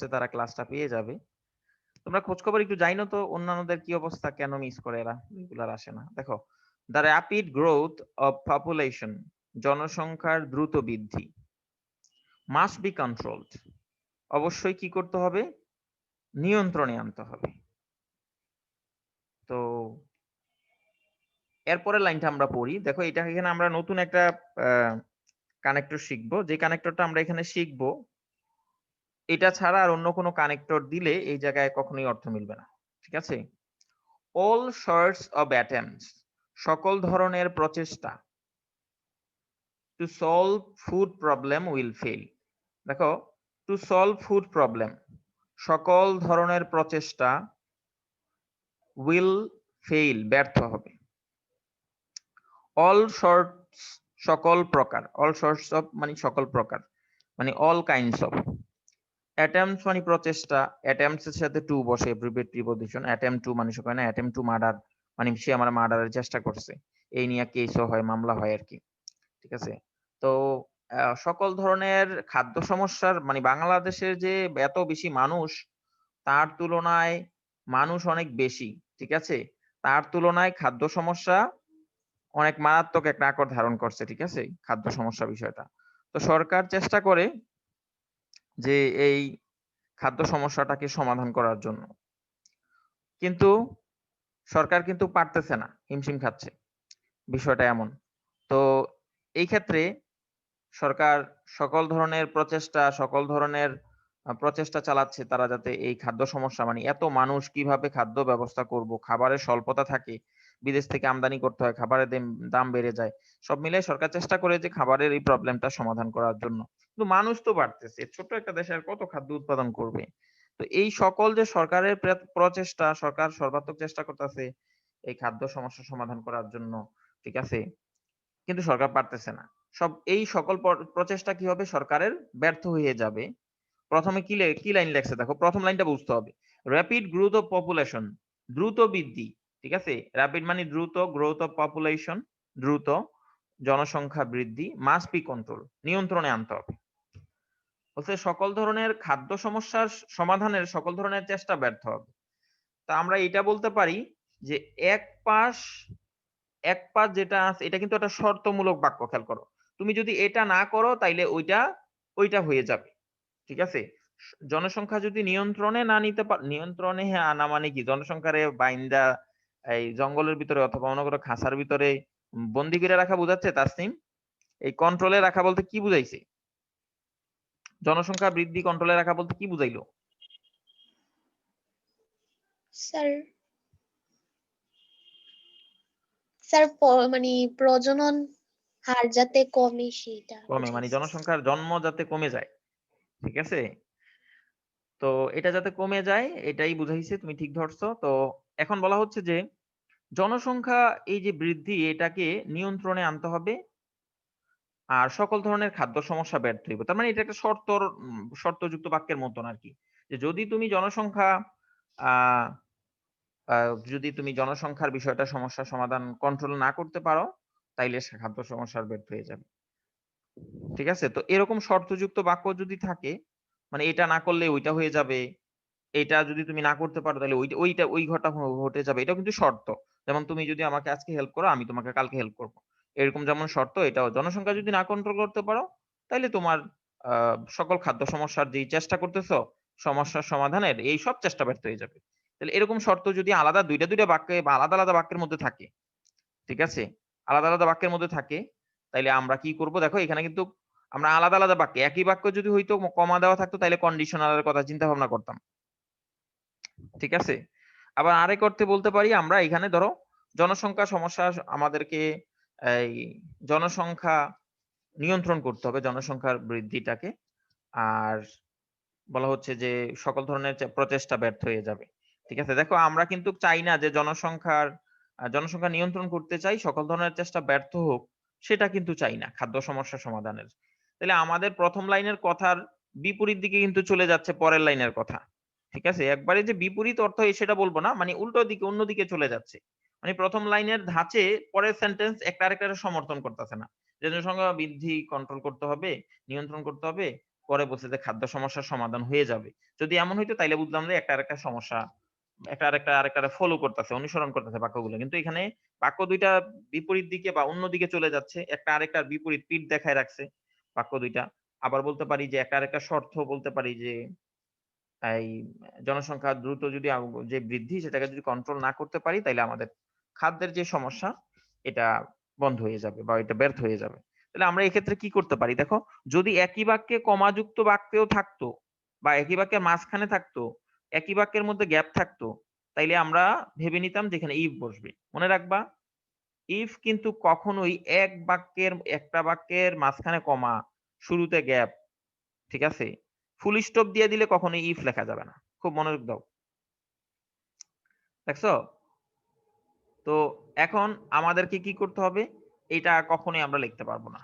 কষ্টে তারা ক্লাসটা পেয়ে যাবে। তোমরা খোঁজ খবর একটু জানো তো অন্যান্যদের কি অবস্থা, কেন মিস করে এরা রেগুলার আসে না। দেখো, the rapid growth of population, জনসংখ্যার দ্রুত বৃদ্ধি, মাস্ট বি কন্ট্রোলড, অবশ্যই কি করতে হবে, নিয়ন্ত্রণে আনতে হবে। তো এরপরের লাইনটা আমরা পড়ি। দেখো এটা এখানে আমরা নতুন একটা কানেক্টর শিখবো, যে কানেক্টরটা আমরা এখানে শিখবো এটা ছাড়া আর অন্য কোনো কানেক্টর দিলে এই জায়গায় কখনোই অর্থ মিলবে না। ঠিক আছে? all sorts of attempts, সকল ধরনের প্রচেষ্টা, to solve food problem will fail। দেখো, to solve food problem, সকল ধরনের প্রচেষ্টা will fail, ব্যর্থ হবে। all sorts, সকল প্রকার, all sorts of মানে সকল প্রকার, মানে all kinds of, attempts মানে প্রচেষ্টা, attempts এর সাথে টু বসে, এব্রিভিয়েট প্রিপজিশন, attempt to মানে সে না attempt to murder, মানে সে আমার মার্ডারের চেষ্টা করছে, এই নিয়ে কেসও হয়, মামলা হয় আর কি। ঠিক আছে? তো সকল ধরনের খাদ্য সমস্যার মানে বাংলাদেশের যে এত বেশি মানুষ, তার তুলনায় মানুষ অনেক বেশি। ঠিক আছে? তার তুলনায় খাদ্য সমস্যা অনেক মারাত্মক একটা আকার ধারণ করছে। ঠিক আছে? খাদ্য সমস্যা বিষয়টা। তো সরকার চেষ্টা করে যে এই খাদ্য সমস্যাটাকে সমাধান করার জন্য, কিন্তু সরকার কিন্তু পারতেছে না, হিমশিম খাচ্ছে, বিষয়টা এমন। তো এই ক্ষেত্রে সরকার সকল ধরনের প্রচেষ্টা, সকল ধরনের প্রচেষ্টা চালাচ্ছে তারা যাতে এই খাদ্য সমস্যা মানে এত মানুষ কিভাবে খাদ্য ব্যবস্থা করব, খাবারের স্বল্পতা থাকে, বিদেশ থেকে আমদানি করতে হয়, খাবারের দাম বেড়ে যায়, সব মিলে সরকার চেষ্টা করে যে খাবারের এই প্রবলেমটা সমাধান করার জন্য। কিন্তু মানুষ তো বাড়তেছে, ছোট্ট একটা দেশে আর কত খাদ্য উৎপাদন করবে? তো এই সকল যে সরকারের প্রচেষ্টা, সরকার সর্বাত্মক চেষ্টা করতেছে এই খাদ্য সমস্যা সমাধান করার জন্য। ঠিক আছে? কিন্তু সরকার পারতেছে না। এই সকল প্রচেষ্টা কি হবে, সরকারের ব্যর্থ হয়ে যাবে। প্রথমে কি লাইন লেখছে দেখো, প্রথম লাইনটা বুঝতে হবে। র‍্যাপিড গ্রোথ অফ পপুলেশন, দ্রুত বৃদ্ধি। ঠিক আছে? র‍্যাপিড মানে দ্রুত, গ্রোথ অফ পপুলেশন দ্রুত, জনসংখ্যা বৃদ্ধি, মাস্ট বি কন্ট্রোল, নিয়ন্ত্রণে আনতে হবে। বলছে সকল ধরনের খাদ্য সমস্যার সমাধানের সকল ধরনের চেষ্টা ব্যর্থ হবে। তা আমরা এটা বলতে পারি যে এক পাশ, এক পাশ যেটা আছে এটা কিন্তু একটা শর্তমূলক বাক্য, খেয়াল করো। তুমি যদি এটা না করো তাইলে ওইটা হয়ে যাবে। ঠিক আছে? জনসংখ্যা যদি নিয়ন্ত্রণে না নিতে নিয়ন্ত্রণে আনা মানে কি, জনসংখ্যারে বাইন্দা এই জঙ্গলের ভিতরে অথবা অন্য কোনো খাঁচার ভিতরে বন্দি করে রাখা বোঝাচ্ছে তাসনিম? এই কন্ট্রোলে রাখা বলতে কি বুঝাইছে? জনসংখ্যা বৃদ্ধি কন্ট্রোলে রাখা বলতে কি বুঝাইলো? স্যার, মানে প্রজনন হার যাতে কমে সেটা কমে মানে বুঝাইছে। জনসংখ্যার জন্ম যাতে কমে যায়। ঠিক আছে? তো এটা যাতে কমে যায় এটাই বুঝাইছে, তুমি ঠিক ধরছো। তো এখন বলা হচ্ছে যে জনসংখ্যা এই যে বৃদ্ধি এটাকে নিয়ন্ত্রণে আনতে হবে, আর সকল ধরনের খাদ্য সমস্যা ব্যর্থ হইবে। তার মানে এটা একটা শর্তযুক্ত বাক্যের মতন আরকি। যে যদি তুমি জনসংখ্যা আ আ যদি তুমি জনসংখ্যার বিষয়টা সমস্যার সমাধান কন্ট্রোল না করতে পারো, তাইলে সে খাদ্য সমস্যার ব্যর্থ হয়ে যাবে। ঠিক আছে? তো এরকম শর্তযুক্ত বাক্য যদি থাকে, মানে এটা না করলে ওইটা হয়ে যাবে, এটা যদি তুমি না করতে পারো তাহলে ওই ঘটনা ঘটে যাবে। এটাও কিন্তু শর্ত। যেমন তুমি যদি আমাকে আজকে হেল্প করো, আমি তোমাকে কালকে হেল্প করব। এরকম যেমন শর্ত, এটাও জনসংখ্যা যদি না কন্ট্রোল করতে পারো, তাইলে তোমার আ সকল খাদ্য সমস্যার যেই চেষ্টা করতেছো, সমস্যার সমাধানের এই সব চেষ্টা ব্যর্থ হয়ে যাবে। তাহলে এরকম শর্ত যদি আলাদা ২ টা বাক্যে বা আলাদা বাক্যের মধ্যে থাকে, ঠিক আছে? আলাদা বাক্যের মধ্যে থাকে, তাইলে আমরা কি করব দেখো এখানে কিন্তু আমরা আলাদা বাক্যে, একই বাক্য যদি হইতো কমা দেওয়া থাকতো তাইলে কন্ডিশনাল এর কথা চিন্তা ভাবনা করতাম। ঠিক আছে? আবার আরেক অর্থে বলতে পারি আমরা এখানে ধরো জনসংখ্যা সমস্যা আমাদেরকে এই জনসংখ্যা নিয়ন্ত্রণ করতে হবে, জনসংখ্যার বৃদ্ধিটাকে। আর বলা হচ্ছে যে সকল ধরনের প্রচেষ্টা ব্যর্থ হয়ে যাবে। ঠিক আছে? দেখো আমরা কিন্তু চাই না যে জনসংখ্যা নিয়ন্ত্রণ করতে চাই, সকল ধরনের চেষ্টা ব্যর্থ হোক, সেটা কিন্তু চাই না খাদ্য সমস্যা সমাধানের। তাহলে আমাদের প্রথম লাইনের কথার বিপরীত দিকে কিন্তু চলে যাচ্ছে পরের লাইনের কথা। ঠিক আছে? একবারে যে বিপরীত অর্থ সেটা বলব না, মানে উল্টো দিকে অন্যদিকে চলে যাচ্ছে। মানে প্রথম লাইনের ধাঁচে পরের সেন্টেন্স একটা আরেকটারে সমর্থন করতেছে না। যে জনসংখ্যা বৃদ্ধি কন্ট্রোল করতে হবে, নিয়ন্ত্রণ করতে হবে, পরে বলছে যে খাদ্য সমস্যার সমাধান হয়ে যাবে। যদি এমন হইতো তাইলে বুঝলাম যে একটা আরেকটা সমস্যা, একটা আরেকটা ফলো করতেছে, অনুসরণ করতেছে বাক্যগুলো। কিন্তু এখানে বাক্য ২ টা বিপরীত দিকে বা অন্য দিকে চলে যাচ্ছে। একটা আরেকটার বিপরীত পিঠ দেখায় রাখছে বাক্য ২ টা। আবার বলতে পারি যে একটা আরেকটা শর্ত বলতে পারি যে এই জনসংখ্যা দ্রুত যদি যে বৃদ্ধি সেটাকে যদি কন্ট্রোল না করতে পারি তাইলে আমাদের খাদ্যের যে সমস্যা এটা বন্ধ হয়ে যাবে বা এটা ব্যর্থ হয়ে যাবে। তাহলে আমরা এক্ষেত্রে কি করতে পারি? দেখো, যদি একই বাক্যে কমাযুক্ত বাক্যেও থাকতো বা একই বাক্যের মাঝখানে থাকতো, একই বাক্যের মধ্যে গ্যাপ থাকতো, তাইলে আমরা ভেবে নিতাম যে এখানে ইফ বসবে। মনে রাখবা, ইফ কিন্তু কখনোই একটা বাক্যের মাঝখানে কমা, শুরুতে গ্যাপ, ঠিক আছে? ফুল স্টপ দিয়ে দিলে কখনোই ইফ লেখা যাবে না। খুব মনোযোগ দাও। দেখছো? তো এখন আমাদেরকে কি করতে হবে? এটা কখনোই আমরা লিখতে পারবো না।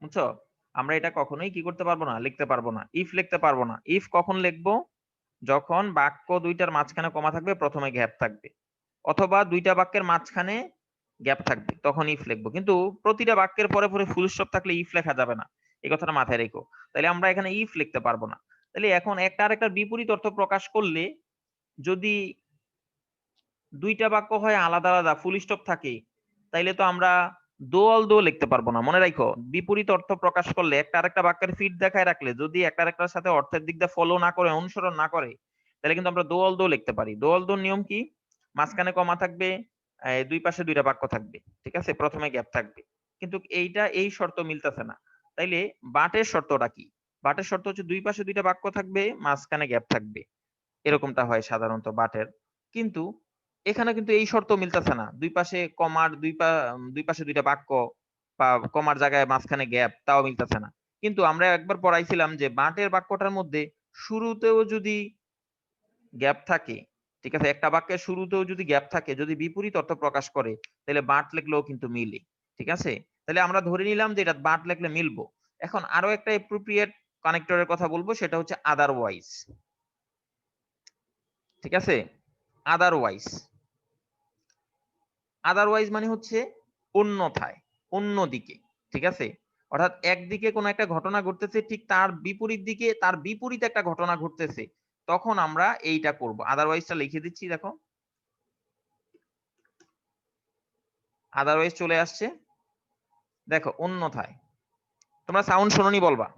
বুঝছো? আমরা এটা কখনোই কি করতে পারবো না? লিখতে পারবো না। ইফ লিখতে পারবো না। ইফ কখন লিখবো? যখন বাক্য ২ টার মাঝখানে কমা থাকবে, প্রথমে গ্যাপ থাকবে। অথবা ২ টা বাক্যের মাঝখানে গ্যাপ থাকবে। তখন ইফ লিখবো। কিন্তু প্রতিটা বাক্যের পরে ফুল স্টপ থাকলে ইফ লেখা যাবে না। এই কথাটা মাথায় রেখো। তাইলে আমরা এখানে ইফ লিখতে পারবো না। তাইলে এখন একটা আরেকটার বিপরীত অর্থ প্রকাশ করলে যদি ২ টা বাক্য হয় আলাদা, আলাদা ফুল স্টপ থাকে, তাইলে তো আমরা দো লিখতে পারবো না। মনে রাখো, বিপরীত অর্থ প্রকাশ করলে একটা আরেকটা বাক্যের ফিট দেখায় রাখলে যদি একটা আরেকটার সাথে অর্থের দিক দিয়ে ফলো না করে, অনুসরণ না করে, তাহলে কিন্তু আমরা দো লিখতে পারি। দোর নিয়ম কি? মাঝখানে কমা থাকবে, ২ পাশে ২ টা বাক্য থাকবে। ঠিক আছে? প্রথমে গ্যাপ থাকবে। কিন্তু এই শর্ত মিলতেছে না। তাইলে বাটের শর্তটা কি? বাটের শর্ত হচ্ছে ২ পাশে ২ টা বাক্য থাকবে, মাঝখানে গ্যাপ থাকবে। এরকমটা হয় সাধারণত বাটের। কিন্তু এখানে কিন্তু এই শর্ত মিলতেছে না। দুই পাশে ২ টা বাক্য বা কমার জায়গায় মাঝখানে গ্যাপ, তাও মিলতেছে না। কিন্তু আমরা একবার পড়াইছিলাম যে বাটের বাক্যটার মধ্যে শুরুতেও যদি গ্যাপ থাকে, ঠিক আছে? একটা বাক্যের শুরুতেও যদি গ্যাপ থাকে, যদি বিপরীত অর্থ প্রকাশ করে, তাহলে বাট লিখলেও কিন্তু মিলে। ঠিক আছে? তাহলে আমরা ধরে নিলাম যে এটা বাট লিখলে মিলবো। এখন আরো একটা এপ্রোপ্রিয়েট কানেক্টরের কথা বলবো, সেটা হচ্ছে আদারওয়াইজ। ঠিক আছে? আদারওয়াইজ। আদারওয়াইজ মানে হচ্ছে অন্যথায়, অন্যদিকে। ঠিক আছে? অর্থাৎ একদিকে কোনো একটা ঘটনা ঘটতেছে, ঠিক তার বিপরীত দিকে তার বিপরীত একটা ঘটনা ঘটতেছে, তখন আমরা এইটা করব। আদারওয়াইজটা লিখে দিচ্ছি, দেখো। আদারওয়াইজ চলে আসছে। দেখো, অন্যথায়। তোমরা সাউন্ড শোনোনি বলবা।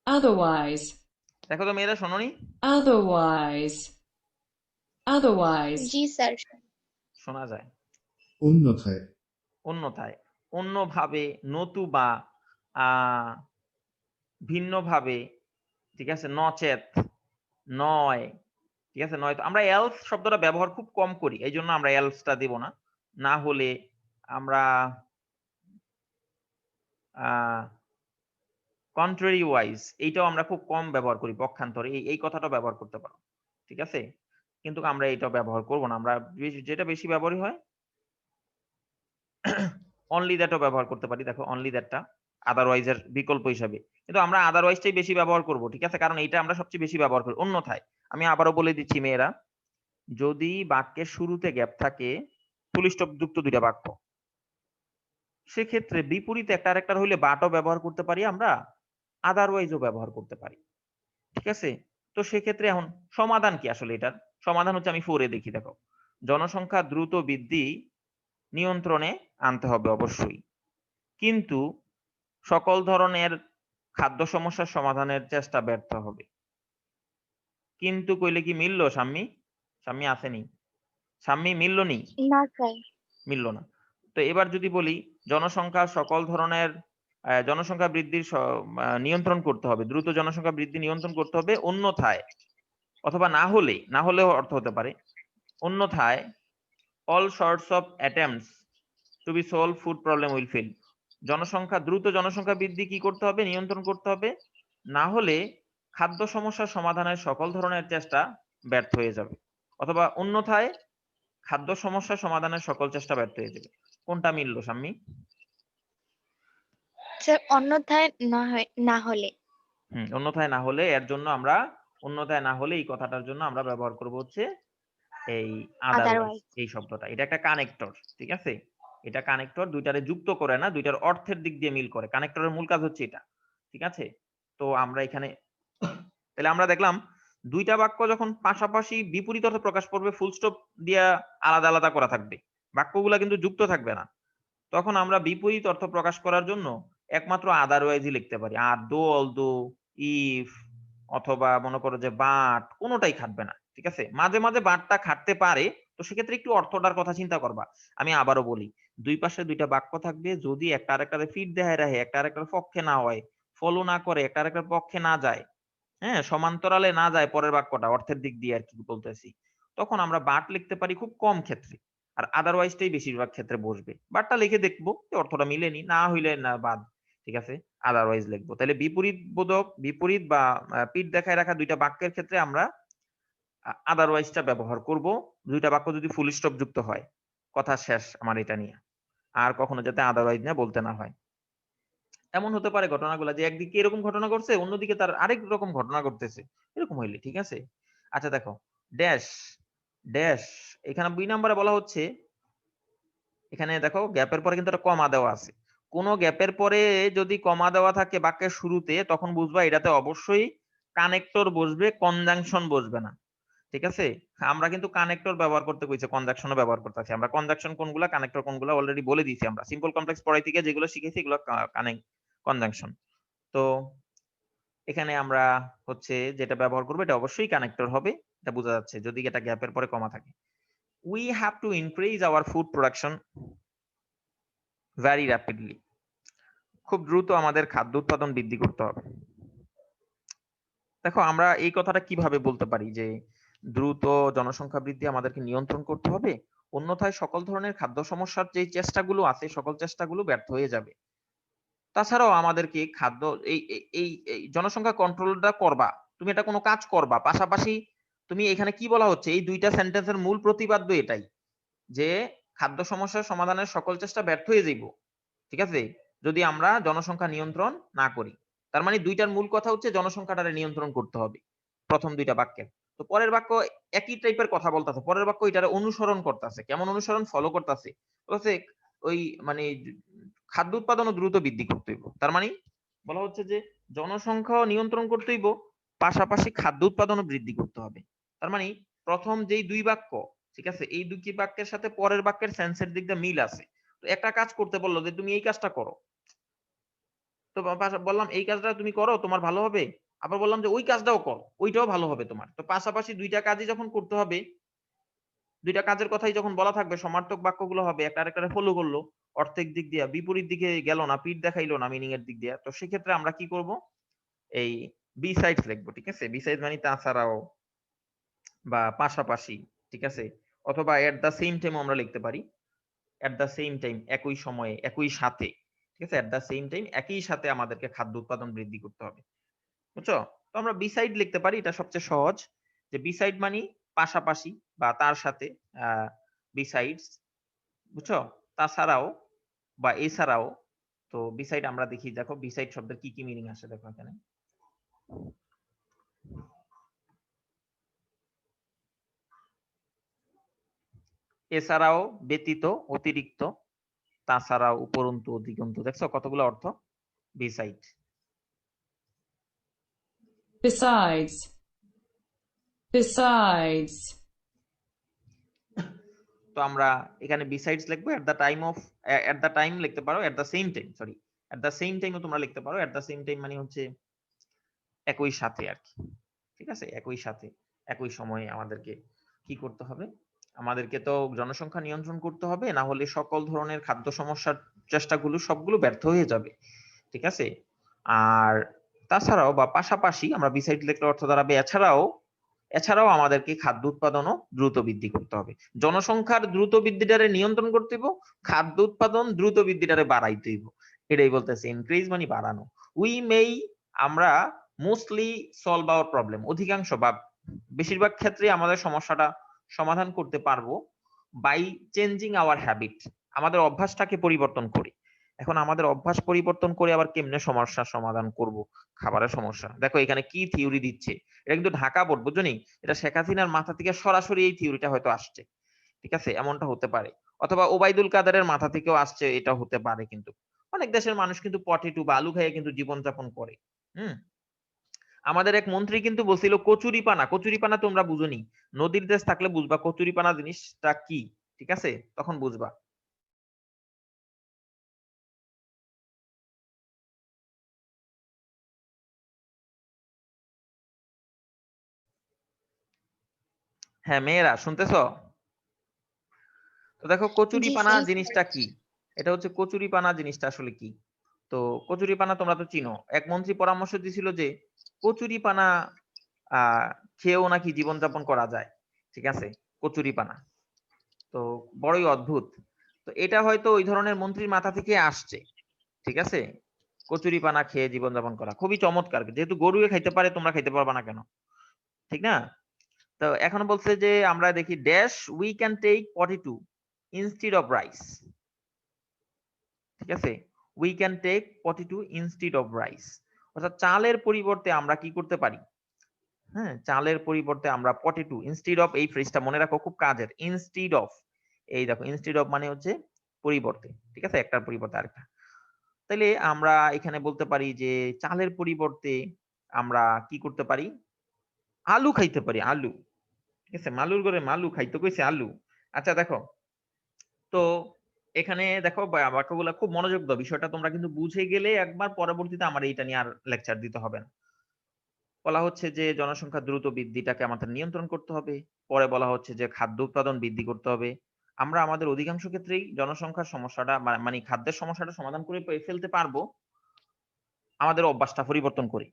Otherwise. দেখো তো মেয়েরা, শোনোনি? Otherwise. Otherwise. জি স্যার। শোনা যায়। অন্যথায়। অন্যথায়, অন্যভাবে, নতুবা, আহ ভিন্নভাবে, ঠিক আছে? নচেত, নয়, ঠিক আছে? নয়তো আমরা এলস শব্দটা ব্যবহার খুব কম করি, এই জন্য আমরা এলসটা দিব না। না হলে আমরা কন্ট্রারি ওয়াইজ, এইটাও আমরা খুব কম ব্যবহার করি। পক্ষান্তরে এই কথাটা ব্যবহার করতে পারো, ঠিক আছে? কিন্তু আমরা এটা ব্যবহার করব না। আমরা যেটা বেশি ব্যবহারই হয়, অনলি দ্যাটও ব্যবহার করতে পারি। দেখো, অনলি দ্যাটটা আদারওয়াইজ এর বিকল্প হিসাবে। কিন্তু আমরা আদারওয়াইজটাই বেশি ব্যবহার করব, ঠিক আছে? কারণ এইটা আমরা সবচেয়ে বেশি ব্যবহার করি। অন্যথায়, আমি আবারও বলে দিচ্ছি মেয়েরা, যদি বাক্যের শুরুতে গ্যাপ থাকে, ফুল স্টপ যুক্ত ২ টা বাক্য, সেক্ষেত্রে বিপরীতে একটা আরেকটার হইলে বাটও ব্যবহার করতে পারি আমরা, আদারওয়াইজও ব্যবহার করতে পারি। ঠিক আছে? তো সেক্ষেত্রে এখন সমাধান কি আসলে এটার? সমাধান হচ্ছে, আমি 4 এ দেখি, দেখো। জনসংখ্যা দ্রুত বৃদ্ধি নিয়ন্ত্রণে আনতে হবে অবশ্যই। কিন্তু সকল ধরনের খাদ্য সমস্যার সমাধানের চেষ্টা ব্যর্থ হবে। কিন্তু কইলে কি মিললো সাম্মি? সাম্মি আসেনি? সাম্মি মিললো নি? না স্যার। মিলল না। তো এবার যদি বলি, জনসংখ্যা সকল ধরনের জনসংখ্যা বৃদ্ধির নিয়ন্ত্রণ করতে হবে, দ্রুত জনসংখ্যা বৃদ্ধি নিয়ন্ত্রণ করতে হবে, অন্যথায়, অথবা না হলেও অর্থ হতে পারে, অন্যথায় all sorts of attempts to be solve food problem will fail. দ্রুত জনসংখ্যা বৃদ্ধি কি করতে হবে? নিয়ন্ত্রণ করতে হবে। না হলে খাদ্য সমস্যার সমাধানের সকল ধরনের চেষ্টা ব্যর্থ হয়ে যাবে। অথবা অন্যথায় খাদ্য সমস্যা সমাধানের সকল চেষ্টা ব্যর্থ হয়ে যাবে। কোনটা মিললো সাম্মি? স্যার অন্যথায় না হলে। অন্যথায় না হলে, এর জন্য আমরা অন্যথায় না হলে এই কথাটার জন্য আমরা ব্যবহার করব হচ্ছে এই আদারওয়াইজ, otherwise এই শব্দটা। এটা একটা কানেক্টর, ঠিক আছে? এটা কানেক্টর, দুইটারে যুক্ত করে না, দুইটার অর্থের দিক দিয়ে মিল করে। কানেক্টরের মূল কাজ হচ্ছে এটা, ঠিক আছে? তো আমরা এখানে তাহলে আমরা দেখলাম দুইটা বাক্য যখন পাশাপাশি বিপরীত অর্থে প্রকাশ করবে, ফুল স্টপ দিয়া আলাদা আলাদা করা থাকবে, বাক্যগুলা কিন্তু যুক্ত থাকবে না। তখন আমরা বিপরীত অর্থ প্রকাশ করার জন্য একমাত্র আদারওয়াইজই লিখতে পারি। আর দো, অলদো, ইফ অথবা মনে করো যে বাট, কোনোটাই খাটবে না, ঠিক আছে? মাঝে মাঝে বাটটা খাটতে পারে, তো সেক্ষেত্রে একটু অর্থটার কথা চিন্তা করবা। আমি আবারও বলি, দুই পাশে দুইটা বাক্য থাকবে, যদি একটা আরেকটারে ফিট দেখায় রাখে, একটা আরেকটার পক্ষে না হয়, ফলো না করে, একটা আরেকটার পক্ষে না যায়, হ্যাঁ, সমান্তরালে না যায় পরের বাক্যটা অর্থের দিক দিয়ে আর কি বলতেছি, তখন আমরা বাট লিখতে পারি খুব কম ক্ষেত্রে। আর আদারওয়াইজটাই বেশিরভাগ ক্ষেত্রে বসবে। বাটটা লিখে দেখবো যে অর্থটা মিলেনি, না হইলে না বাদ, ঠিক আছে? আদারওয়াইজ লিখবো। তাহলে বিপরীত বোধক, বিপরীত বা পিঠ দেখায় রাখা দুইটা বাক্যের ক্ষেত্রে আমরা আদারওয়াইজটা ব্যবহার করব, দুইটা বাক্য যদি ফুল স্টপ যুক্ত হয়। কথা শেষ আমার এটা নিয়ে। আর কখনো যাতে আদারওয়াইজ না বলতে না হয়। এমন হতে পারে ঘটনাগুলো যে একদিকে এরকম ঘটনা ঘটছে, অন্যদিকে তার আরেক রকম ঘটনা ঘটতেছে, এরকম হইলে, ঠিক আছে? আচ্ছা দেখো, ড্যাশ, ড্যাশ এখানে 2 নম্বরে বলা হচ্ছে, এখানে দেখো গ্যাপের পরে কিন্তু একটা কমা দেওয়া আছে। কোন গ্যাপের পরে যদি কমা দেওয়া থাকে বাক্যের শুরুতে, তখন বুঝবা এটাতে অবশ্যই কানেক্টর বসবে, কনজাংশন বসবে না, ঠিক আছে? আমরা কিন্তু কানেক্টর ব্যবহার করতে কইছে, কনজাংশনও ব্যবহার করতেছি। আমরা কনজাংশন কোনগুলা, কানেক্টর কোনগুলা অলরেডি বলে দিয়েছি। আমরা সিম্পল কমপ্লেক্স পড়াই থেকে যেগুলো শিখেছি এগুলো কনজাংশন। তো এখানে আমরা হচ্ছে যেটা ব্যবহার করবো এটা অবশ্যই কানেক্টর হবে, এটা বোঝা যাচ্ছে যদি এটা গ্যাপের পরে কমা থাকে। We have to increase our food production very rapidly. খুব দ্রুত আমাদের খাদ্য উৎপাদন বৃদ্ধি করতে হবে। দেখো আমরা এই কথাটা কিভাবে বলতে পারি যে দ্রুত জনসংখ্যা বৃদ্ধি আমাদেরকে নিয়ন্ত্রণ করতে হবে, অন্যথায় সকল ধরনের খাদ্য সমস্যার যে চেষ্টাগুলো আছে সকল চেষ্টাগুলো ব্যর্থ হয়ে যাবে। তাছাড়াও আমাদেরকে খাদ্য এই জনসংখ্যা কন্ট্রোলটা করবা, তুমি এটা কোনো কাজ করবা, পাশাপাশি তুমি এখানে কি বলা হচ্ছে, এই দুইটা সেন্টেন্সের মূল প্রতিপাদ্য এটাই যে খাদ্য সমস্যার সমাধানের সকল চেষ্টা ব্যর্থ হয়ে যাইব, ঠিক আছে, যদি আমরা জনসংখ্যা নিয়ন্ত্রণ না করি। তার মানে দুইটার মূল কথা হচ্ছে জনসংখ্যাটারে নিয়ন্ত্রণ করতে হবে, প্রথম দুইটা বাক্যের। তো পরের বাক্য একই টাইপের কথা বলতেছে, পরের বাক্য এটারে অনুসরণ করতেছে। কেমন অনুসরণ? ফলো করতেছে, বলছে ওই মানে খাদ্য উৎপাদন দ্রুত বৃদ্ধি করতে হইব। তার মানে বলা হচ্ছে যে জনসংখ্যা নিয়ন্ত্রণ করতে হইব, পাশাপাশি খাদ্য উৎপাদনও বৃদ্ধি করতে হবে। তার মানে প্রথম যেই দুই বাক্য, ঠিক আছে, এই দুই বাক্যের সাথে পরের বাক্যের সেন্সের দিক দিয়ে মিল আছে। তো একটা কাজ করতে বললো যে তুমি এই কাজটা করো, তো বললাম এই কাজটা তুমি করো তোমার ভালো হবে, আবার বললাম যে ওই কাজটাও করো ওইটাও ভালো হবে তোমার। তো পাশাপাশি দুইটা কাজই যখন করতে হবে, দুইটা কাজের কথাই যখন বলা থাকবে, সমার্থক বাক্যগুলো হবে, একটা আরেকটারে ফলো করলো, অর্থের দিক দিয়ে বিপরীত দিকে গেল না, পিঠ দেখাইলো না মিনিং এর দিক দিয়ে। তো সেক্ষেত্রে আমরা কি করব, এই বিসাইডস লিখবো, ঠিক আছে? বিসাইড মানে তাছাড়াও বা পাশাপাশি, ঠিক আছে? অথবা এট দা সেম টাইম আমরা লিখতে পারি, এট দা সেম টাইম, একই সময়ে, একই সাথে, ঠিক আছে? এট দা সেম টাইম, একই সাথে আমাদেরকে খাদ্য উৎপাদন বৃদ্ধি করতে হবে, বুঝছো? তো আমরা বিসাইড লিখতে পারি, এটা সবচেয়ে সহজ, যে বিসাইড মানে পাশাপাশি বা তার সাথে, বিসাইডস, বুঝছো? তাছাড়াও বা এছাড়াও। তো বিসাইড আমরা দেখি, দেখো বিসাইড শব্দের কি কি মিনিং আসে, দেখো এখানে এছাড়াও, ব্যতীত, অতিরিক্ত, তাছাড়াও, উপরন্তু, অধিকন্তু, দেখছো কতগুলো অর্থ বিসাইড। Besides. Besides. তো আমরা এখানে বিসাইডস লিখবো, at the time of, at the time লিখতে পারো, at the same time, sorry, at the same টাইমও তোমরা লিখতে পারো। এট দা সেম টাইম মানে হচ্ছে একই সাথে আর কি, ঠিক আছে? একই সাথে, একই সময়ে আমাদেরকে কি করতে হবে, আমাদেরকে তো জনসংখ্যা নিয়ন্ত্রণ করতে হবে, না হলে সকল ধরনের খাদ্য সমস্যার চেষ্টাগুলো সবগুলো ব্যর্থ হয়ে যাবে, ঠিক আছে? আর তাছাড়াও বা পাশাপাশি আমরা বিসাইড লিখলে অর্থ দাঁড়াবে এছাড়াও, এছাড়াও আমাদেরকে খাদ্য উৎপাদনও দ্রুত বৃদ্ধি করতে হবে। জনসংখ্যার দ্রুত বৃদ্ধিটারে নিয়ন্ত্রণ করতে হইব, খাদ্য উৎপাদন দ্রুত বৃদ্ধিটারে বাড়াইতে হইব, এটাই বলতেছে ইনক্রিজ মানে বাড়ানো। উই মেই, আমরা মোস্টলি সলভ আওয়ার প্রবলেম, অধিকাংশ বা বেশিরভাগ ক্ষেত্রে আমাদের সমস্যাটা সমাধান করতে পারবো, বাই চেঞ্জিং আওয়ার হ্যাবিট, আমাদের অভ্যাসটাকে পরিবর্তন করি। এখন আমাদের অভ্যাস পরিবর্তন করে আবার কেমনে সমস্যার সমাধান করব, খাবারের সমস্যা। দেখো এখানে কি থিওরি দিচ্ছে, এটা কিন্তু ঢাকা বোর্ড, বুঝছো নি? এটা শেখ হাসিনার মাথা থেকে সরাসরি এই থিওরিটা হয়তো আসছে, ঠিক আছে, এমনটা হতে পারে। অথবা ওবায়দুল কাদেরের মাথা থেকেও আসছে, এটা হতে পারে। কিন্তু অনেক দেশের মানুষ কিন্তু পটেটো বা আলু খাইয়ে কিন্তু জীবনযাপন করে। হুম। আমাদের এক মন্ত্রী কিন্তু বলছিল কচুরিপানা, কচুরিপানা তোমরা বুঝোনি, নদীর দেশ থাকলে বুঝবা কচুরিপানা জিনিসটা কি, ঠিক আছে, তখন বুঝবা। হ্যাঁ মেয়েরা শুনতেছো? তো দেখো জি কচুরিপানা স্যার। জিনিসটা কি, এটা হচ্ছে কচুরিপানা জিনিসটা আসলে কি। তো কচুরিপানা তোমরা তো চিনো, এক মন্ত্রী পরামর্শ দিছিল যে কচুরিপানা খেয়েও নাকি জীবনযাপন করা যায়, ঠিক আছে, কচুরিপানা। তো বড়ই অদ্ভুত। তো এটা হয়তো ওই ধরনের মন্ত্রীর মাথা থেকে আসছে, ঠিক আছে, কচুরিপানা খেয়ে জীবনযাপন করা খুবই চমৎকার। যেহেতু গরুয়ে খাইতে পারে, তোমরা খাইতে পারবা না কেন, ঠিক না? তো এখন বলছে যে আমরা দেখি dash we can take 42 instead of rice, ঠিক আছে, we can take 42 instead of rice. অর্থাৎ চালের পরিবর্তে আমরা কি করতে পারি, হ্যাঁ, চালের পরিবর্তে আমরা 42 ইনস্টিড অফ, এই ফ্রেজটা মনে রাখো, খুব কাজের। ইনস্টিড অফ, এই দেখো ইনস্টিড অফ মানে হচ্ছে পরিবর্তে, ঠিক আছে, একটার পরিবর্তে আরেকটা। তাইলে আমরা এখানে বলতে পারি যে চালের পরিবর্তে আমরা কি করতে পারি, আলু খাইতে পারি, আলু, ঠিক আছে, মালুর ঘরে মালু খাইতে কইছে আলু। আচ্ছা দেখো, তো এখানে দেখো বাক্যগুলো খুব মনোযোগ দাও, বিষয়টা তোমরা কিন্তু বুঝে গেলে একবার পরবর্তীতে আমার এইটা নিয়ে আর লেকচার দিতে হবে না। বলা হচ্ছে যে জনসংখ্যা দ্রুত বৃদ্ধিটাকে আমাদের নিয়ন্ত্রণ করতে হবে। পরে বলা হচ্ছে যে খাদ্য উৎপাদন বৃদ্ধি করতে হবে। আমরা আমাদের অধিকাংশ ক্ষেত্রেই জনসংখ্যার সমস্যাটা মানে খাদ্যের সমস্যাটা সমাধান করে ফেলতে পারবো আমাদের অভ্যাসটা পরিবর্তন করে।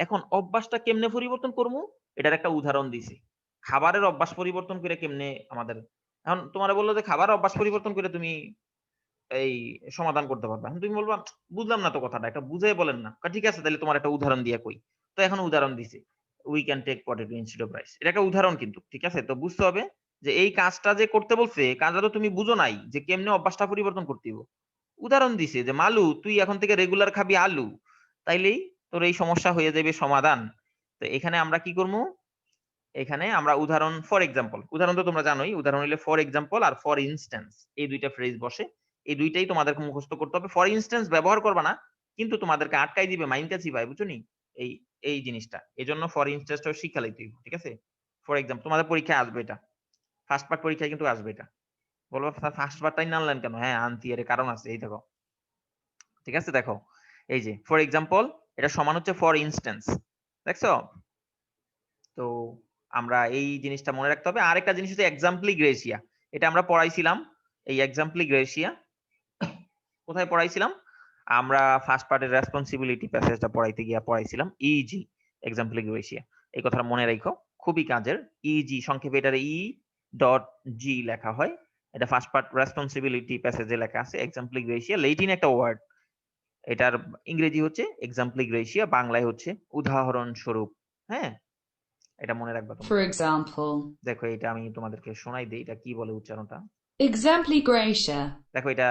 এখন অভ্যাসটা কেমনে পরিবর্তন করবো, এটার একটা উদাহরণ দিছি। খাবারের অভ্যাস পরিবর্তন করে কেমনে আমাদের, এখন তোমার বললো যে খাবার অভ্যাস পরিবর্তন করে তুমি এই সমাধান করতে পারবে। এখন তুমি বলবা বুঝলাম না তো কথাটা, একটা বুঝাই বলেন না। ঠিক আছে তাহলে তোমার একটা উদাহরণ দিয়ে কই। তো এখন উদাহরণ দিছি, we can take potato instead of rice, এটা একটা উদাহরণ কিন্তু, ঠিক আছে। তো বুঝতে হবে যে এই কাজটা যে করতে বলছে, কাজটা তো তুমি বুঝো নাই যে কেমনে অভ্যাসটা পরিবর্তন করতে হবে। উদাহরণ দিছে যে মালু তুই এখন থেকে রেগুলার খাবি আলু, তাইলেই তোর এই সমস্যা হয়ে যাবে সমাধান। তো এখানে আমরা কি করবো, এখানে আমরা উদাহরণ, ফর এক্সাম্পল, উদাহরণ তো তোমরা জানোই, উদাহরণ হইলে ফর এক্সাম্পল আর ফর ইনস্ট্যান্স, এই দুইটা ফ্রেজ বসে। এই দুইটাই তোমাদেরকে মুখস্থ করতে হবে। ফর ইনস্ট্যান্স ব্যবহার করবা না, কিন্তু তোমাদেরকে আটকাই দিবে, মাইন্ড কাছি ভাই, বুঝছো নি? এই এই জিনিসটা এই জন্য ফর ইনস্ট্যান্সটা শিক্ষা লইতে হইব, ঠিক আছে। ফর এক্সাম্পল তোমাদের পরীক্ষায় আসবে এটা, ফার্স্ট পার্ট পরীক্ষায় কিন্তু আসবে এটা। বলবো ফার্স্ট পার্টটাই না আনলেন কেন, হ্যাঁ আনতি, এর কারণ আছে, এই দেখো, ঠিক আছে। দেখো এই যে ফর এক্সাম্পল, এটা সমান হচ্ছে ফর ইনস্ট্যান্স, দেখছো? তো আমরা এই জিনিসটা মনে রাখতে হবে। আরেকটা জিনিস হচ্ছে এক্সাম্পলি গ্রেসিয়া, এটা আমরা পড়াইছিলাম। এই এক্সাম্পলি গ্রেসিয়া কোথায় পড়াইছিলাম, আমরা ফার্স্ট পার্টের রেসপন্সিবিলিটি প্যাসেজটা পড়াইতে গিয়া পড়াইছিলাম ইজি, এক্সাম্পলি গ্রেসিয়া। এই কথাটা মনে রাখো, খুবই কাজের। ইজি সংক্ষেপে এটার ই ডট জি লেখা হয়। এটা ফার্স্ট পার্ট রেসপন্সিবিলিটি প্যাসেজে লেখা আছে, এক্সাম্পলি গ্রেসিয়া, ল্যাটিন একটা ওয়ার্ড। এটার ইংরেজি হচ্ছে এক্সাম্পলি গ্রেসিয়া, বাংলায় হচ্ছে উদাহরণ স্বরূপ। হ্যাঁ, এটা মনে রাখবা তোমরা। For example. দেখো এটা আমি তোমাদেরকে শোনাই দিই, এটা কি বলে উচ্চারণটা। Exempli Gracia. দেখো এটা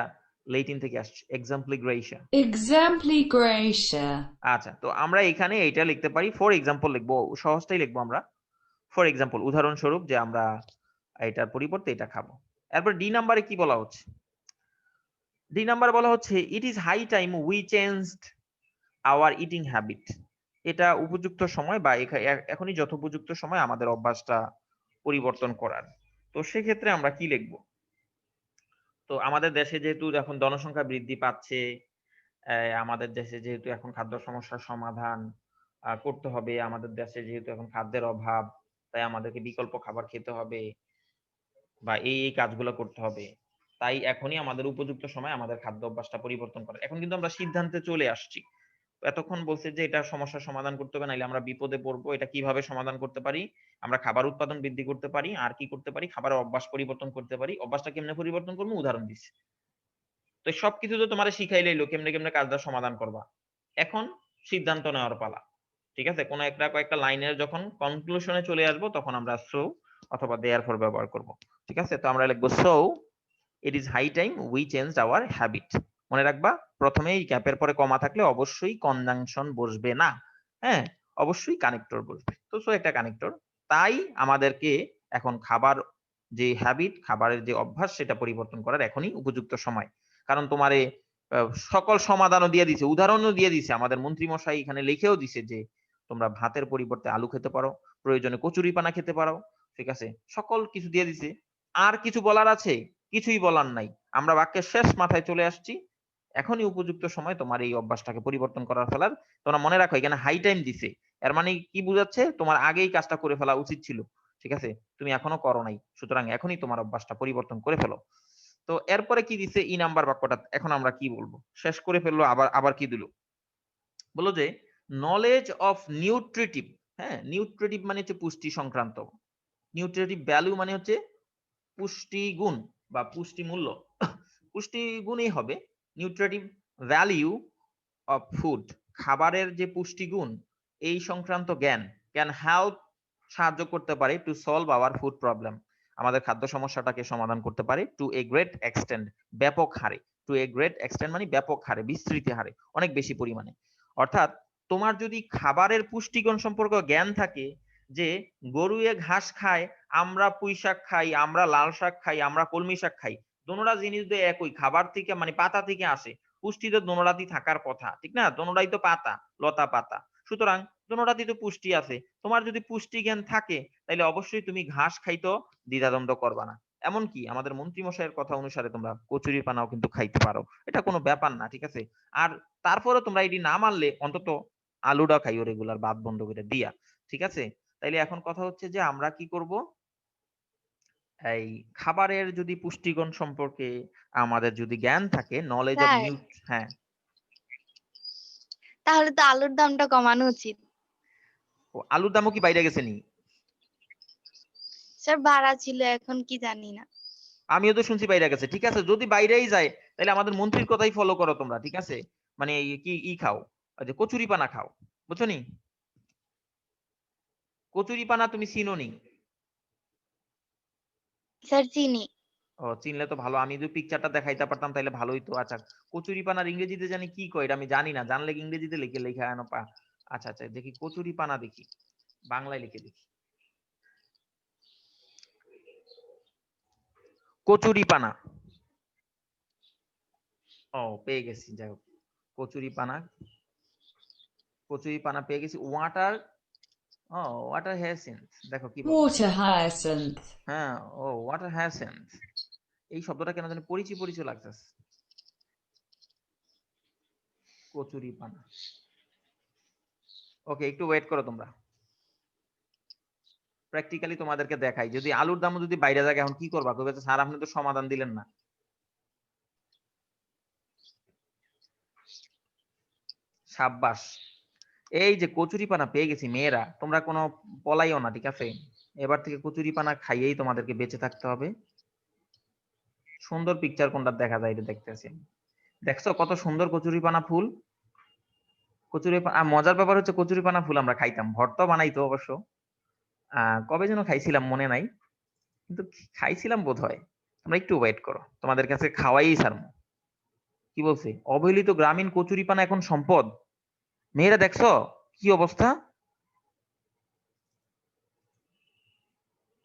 ল্যাটিন থেকে আসছে, এক্সাম্পলি গ্রেসিয়া। Exempli Gracia. আচ্ছা, তো আমরা এখানে এটা লিখতে পারি, ফর এক্সাম্পল লিখবো, সহজটাই লিখবো আমরা। ফর এক্সাম্পল উদাহরণস্বরূপ, যে আমরা এটার পরিবর্তে এটা খাবো। এরপর ডি নাম্বারে কি বলা হচ্ছে, ডি নাম্বার বলা হচ্ছে it is high time we changed our eating habit. এটা উপযুক্ত সময় বা এখনই যথোপযুক্ত সময় আমাদের অভ্যাসটা পরিবর্তন করার। তো সেক্ষেত্রে আমরা কি লিখবো, তো আমাদের দেশে যেহেতু এখন জনসংখ্যা বৃদ্ধি পাচ্ছে, আমাদের দেশে যেহেতু এখন খাদ্য সমস্যার সমাধান করতে হবে, আমাদের দেশে যেহেতু এখন খাদ্যের অভাব, তাই আমাদেরকে বিকল্প খাবার খেতে হবে বা এই কাজগুলো করতে হবে। তাই এখনই আমাদের উপযুক্ত সময় আমাদের খাদ্য অভ্যাসটা পরিবর্তন করে। এখন কিন্তু আমরা সিদ্ধান্তে চলে আসছি। এতক্ষণ বলছে যে এটা সমস্যার সমাধান করতে হবে, নাইলে আমরা বিপদে পড়বো। এটা কিভাবে সমাধান করতে পারি, আমরা খাবার উৎপাদন বৃদ্ধি করতে পারি, আর কি করতে পারি, খাবারের অভ্যাস পরিবর্তন করতে পারি। অভ্যাসটা কেমনে পরিবর্তন করবো, উদাহরণ দিচ্ছি। তো সবকিছু তো তোমার শিখাইলেইলো কেমনে কেমনে কাজটা সমাধান করবা। এখন সিদ্ধান্ত নেওয়ার পালা, ঠিক আছে। কোন একটা কয়েকটা লাইনের যখন কনক্লুশনে চলে আসবো, তখন আমরা সো অথবা দেয়ারফর ব্যবহার করব, ঠিক আছে। তো আমরা লিখবো so it is high time we changed our habit. মনে রাখবা প্রথমেই ক্যাপের পরে কমা থাকলে অবশ্যই কনজাংশন বসবে না, হ্যাঁ, অবশ্যই কানেক্টর বসবে। তো সো একটা কানেক্টর, তাই আমাদেরকে এখন খাবার যে হ্যাবিট, খাবারের যে অভ্যাস সেটা পরিবর্তন করার এখনই উপযুক্ত সময়। কারণ তোমারে সকল সমাধানও দিয়ে দিছে, উদাহরণও দিয়ে দিছে, আমাদের মন্ত্রী মশাই এখানে লিখেও দিছে যে তোমরা ভাতের পরিবর্তে আলু খেতে পারো, প্রয়োজনে কচুরি পানা খেতে পারো, ঠিক আছে, সকল কিছু দিয়ে দিছে। আর কিছু বলার আছে? কিছুই বলার নাই। আমরা বাক্যের শেষ মাথায় চলে আসছি। এখনই উপযুক্ত সময় তোমার এই অভ্যাসটাকে পরিবর্তন করার ফেলার। তোমরা মনে রাখো এখানে হাই টাইম দিছে, এর মানে কি বোঝাচ্ছে? তোমার আগেই কাজটা করে ফেলা উচিত ছিল, ঠিক আছে, তুমি এখনো করো নাই, সুতরাং এখনই তোমার অভ্যাসটা পরিবর্তন করে ফেলো। তো এরপরে কি দিছে? ই নাম্বার বাক্যটা এখন আমরা কি বলবো? শেষ করে ফেললো, আবার আবার কি দিল? বললো যে নলেজ অফ নিউট্রিটিভ, হ্যাঁ, নিউট্রিটিভ মানে হচ্ছে পুষ্টি সংক্রান্ত, নিউট্রিটিভ ভ্যালু মানে হচ্ছে পুষ্টি গুণ বা পুষ্টি মূল্য, পুষ্টি গুণই হবে। নিউট্রিটিভ ভ্যালিউ অফ ফুড, খাবারের যে পুষ্টিগুণ এই সংক্রান্ত জ্ঞান ক্যান হেল্প, সাহায্য করতে পারে to solve our food problem, আমাদের খাদ্য সমস্যাটাকে সমাধান করতে পারে টু এ গ্রেট এক্সটেন্ড, ব্যাপক হারে, টু এ গ্রেট এক্সটেন্ড মানে ব্যাপক হারে, বিস্তৃত হারে, অনেক বেশি পরিমাণে। অর্থাৎ তোমার যদি খাবারের পুষ্টিগুণ সম্পর্কে জ্ঞান থাকে, যে গরুয়ে ঘাস খায়, আমরা পুঁই শাক খাই, আমরা লাল শাক খাই, আমরা কলমি শাক খাই, দোনোটা জিনিস দিয়ে একই, খাবার থেকে মানে পাতা থেকে আসে, পুষ্টি তো দোনোটাতেই থাকার কথা, ঠিক না? দোনোটাই তো পাতা, লতা পাতা, সুতরাং দোনোটাতেই তো পুষ্টি আছে। তোমার যদি পুষ্টি জ্ঞান থাকে তাহলে অবশ্যই তুমি ঘাস খাইতো দ্বিধাদ্বন্দ্ব করবা না। এমনকি আমাদের মন্ত্রী মশাইয়ের কথা অনুসারে তোমরা কচুরি পানাও কিন্তু খাইতে পারো, এটা কোনো ব্যাপার না, ঠিক আছে। আর তারপরে তোমরা এটি না মানলে অন্তত আলুটা খাইও রেগুলার, ভাত বন্ধ করে দিয়া, ঠিক আছে। তাইলে এখন কথা হচ্ছে যে আমরা কি করব, এই খাবারের যদি পুষ্টিগুণ সম্পর্কে আমাদের যদি জ্ঞান থাকে, নলেজ অফ স্যার নিউ, হ্যাঁ। তাহলে তো আলুর দামটা কমানো উচিত। ও, আলুর দামও কি বাইরে গেছে নি? স্যার বাড়া ছিল, এখন কি জানি না। আমিও তো শুনছি বাইরে গেছে, ঠিক আছে, যদি বাইরেই যায় তাহলে আমাদের মন্ত্রীর কথাই ফলো করো তোমরা, ঠিক আছে। মানে কি খাও, ওই যে কচুরি পানা খাও, বুঝছো নি? কচুরি পানা তুমি চিনো নি? স্যার চিনি। ও, চিনলে তো ভালো, আমি যদি পিকচারটা দেখাইতে পারতাম তাহলে ভালোই তো। আচ্ছা, কচুরি পানার ইংরেজিতে জানি কি কয়, এটা আমি জানি না, জানলে কি ইংরেজিতে লিখে লেখা আনো পা। আচ্ছা আচ্ছা, দেখি কচুরি পানা, দেখি বাংলায় লিখে দেখি, কচুরি পানা। ও, পেয়ে গেছি, যাই হোক, কচুরি পানা, কচুরি পানা পেয়ে গেছি। ওয়াটার, ও, ওয়াটার হ্যাসিন্থ, দেখো কি বলে। Water hyacinth. হ্যাঁ, ও, ওয়াটার হ্যাসিন্থ, এই শব্দটা কেন জানি পরিচয় পরিচয় লাগতেছে। কচুরি পানা, ওকে, একটু ওয়েট করো তোমরা, প্র্যাকটিক্যালি তোমাদেরকে দেখাই। যদি আলুর দামও যদি বাইরে যায় এখন কি করবা? কবে তো স্যার আপনি তো সমাধান দিলেন না। সাব্বাস, এই যে কচুরি পানা পেয়ে গেছি, মেয়েরা তোমরা কোনো পলাইও না, ঠিক আছে, এবার থেকে কচুরি পানা খাইয়েই তোমাদেরকে বেঁচে থাকতে হবে। সুন্দর পিকচার কোনটা দেখা যায় এটা দেখতেছি, দেখছো কত সুন্দর কচুরি পানা ফুল। কচুরি পানা, মজার ব্যাপার হচ্ছে কচুরি পানা ফুল আমরা খাইতাম, ভর্তা বানাইতো অবশ্য, কবে যেন খাইছিলাম মনে নাই, কিন্তু খাইছিলাম বোধ হয়। তোমরা একটু ওয়েট করো, তোমাদের কাছে খাওয়াই ছাড়বো। কি বলছে? অবহেলিত গ্রামীণ কচুরি পানা এখন সম্পদ। মেয়েরা দেখছো কি অবস্থা?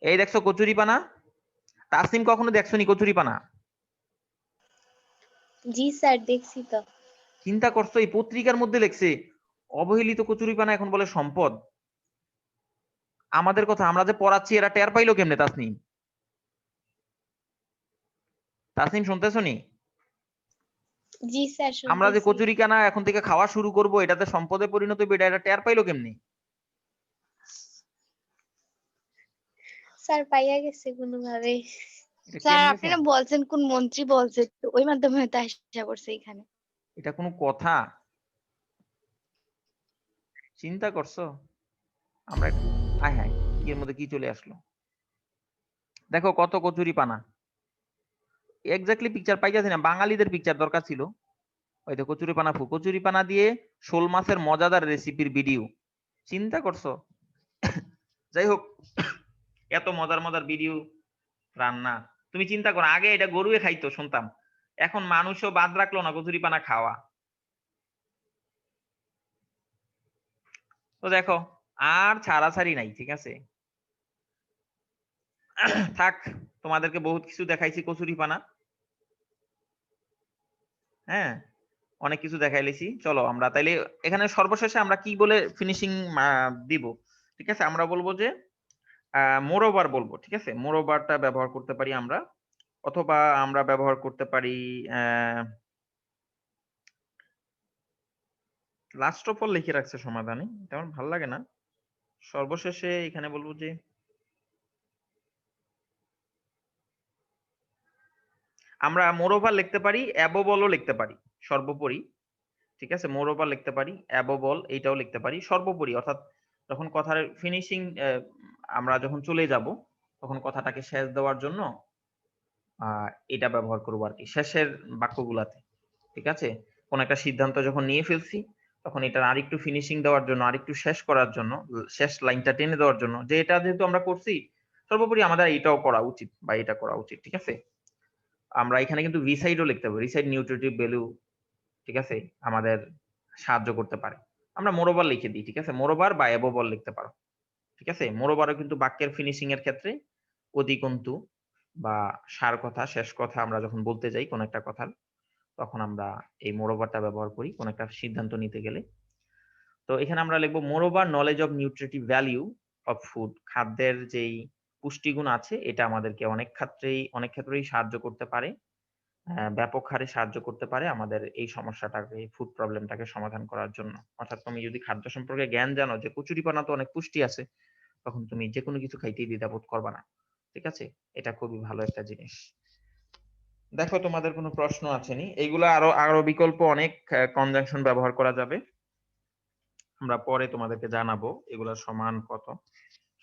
এই দেখছো কচুরি পানা? তাসনিম কখনো দেখছোনি কচুরি পানা? জি স্যার, দেখছি তো। চিন্তা করছো, এই পত্রিকার মধ্যে লেখছে অবহেলিত কচুরি পানা এখন বলে সম্পদ। আমাদের কথা আমরা যে পড়াচ্ছি এরা টের পাইলো কেমনে? তাসনিম, তাসনিম শুনতেছো নি? জি স্যার, আমরা যে শুনতেছি। কচুরি পানা এখন থেকে খাওয়া শুরু করব, এটাতে সম্পদে পরিণত হবে, এটা টের পাইলো কেমনে? স্যার পাইয়া গেছে কোনোভাবে। এটা স্যার কেমনে আপনি না বলছেন কোন মন্ত্রী বলছে, তো ওই মাধ্যমে হয়তো আসা করছে এখানে। এটা কোনো কথা? চিন্তা করছো? আমরা আয় হায়, কি এর মধ্যে কি চলে আসলো, দেখো কত কচুরি পানা। এক্স্যাক্টলি পিকচার পাইতেছি না, বাঙালিদের পিকচার দরকার ছিল। ওই তো কচুরি পানা ফু, কচুরি পানা দিয়ে শোল মাছের মজাদার রেসিপির ভিডিও। চিন্তা করছো? যাই হোক, এত মজার মজার ভিডিও রান্না, তুমি চিন্তা করো, আগে এটা গরুয়ে খাইতো শুনতাম, এখন মানুষও বাদ রাখলো না কচুরিপানা খাওয়া। তো দেখো আর ছাড়াছাড়ি নাই, ঠিক আছে। থাক, তোমাদেরকে বহুত কিছু দেখাইছি কচুরিপানা, হ্যাঁ অনেক কিছু দেখাই লেছি। চলো আমরা তাইলে এখানে সর্বশেষে আমরা কি বলে ফিনিশিং দিব, ঠিক আছে। আমরা বলবো যে মোরওভার বলবো, ঠিক আছে। মোরওভারটা ব্যবহার করতে পারি আমরা, অথবা আমরা ব্যবহার করতে পারি লাস্ট অফ অল লিখে রাখছে সমাধানে, এটা আমার ভালো লাগে না। সর্বশেষে এখানে বলবো যে আমরা মোরওভার লিখতে পারি, অ্যাবোভ অলও লিখতে পারি সর্বোপরি, ঠিক আছে। মোরওভার লিখতে পারি, অ্যাবোভ অল এইটাও লিখতে পারি সর্বোপরি, অর্থাৎ যখন কথার ফিনিশিং আমরা যখন চলে যাব তখন কথাটাকে শেষ দেওয়ার জন্য এটা ব্যবহার করবো আর কি, শেষের বাক্যগুলাতে, ঠিক আছে। কোন একটা সিদ্ধান্ত যখন নিয়ে ফেলছি তখন এটার আরেকটু ফিনিশিং দেওয়ার জন্য, আরেকটু শেষ করার জন্য, শেষ লাইনটা টেনে দেওয়ার জন্য, যে এটা যেহেতু আমরা করছি সর্বোপরি আমাদের এটাও করা উচিত বা এটা করা উচিত, ঠিক আছে। আমরা এখানে কিন্তু রিসাইডও লিখতে পারি, রিসাইড নিউট্রিটিভ ভ্যালু, ঠিক আছে, আমাদের সাহায্য করতে পারে। আমরা মোরওভার লিখে দিই, ঠিক আছে। মোরওভার বা অ্যাবোভ অল লিখতে পারো, ঠিক আছে। মোরওভারও কিন্তু বাক্যের ফিনিশিং এর ক্ষেত্রে অধিকন্তু বা সার কথা, শেষ কথা আমরা যখন বলতে যাই কোন একটা কথার, তখন আমরা এই মোরওভারটা ব্যবহার করি কোন একটা সিদ্ধান্ত নিতে গেলে। তো এখানে আমরা লিখবো moreover knowledge of nutritive value of food, খাদ্যের যেই পুষ্টিগুণ আছে এটা আমাদেরকে অনেক ক্ষেত্রেই সাহায্য করতে পারে, ব্যাপক হারে সাহায্য করতে পারে আমাদের এই সমস্যাটাকে, ফুড প্রবলেমটাকে সমাধান করার জন্য। অর্থাৎ তুমি যদি খাদ্য সম্পর্কে জ্ঞান জানো যে কচুরিপানা তো অনেক পুষ্টি আছে, তখন তুমি যে কোনো কিছু খাইতেই দ্বিধাবোধ করবা না, ঠিক আছে। এটা খুবই ভালো একটা জিনিস। দেখো তোমাদের কোনো প্রশ্ন আছে নি? এইগুলা আরো আরো বিকল্প অনেক কনজাংশন ব্যবহার করা যাবে, আমরা পরে তোমাদেরকে জানাবো এগুলা সমান কত।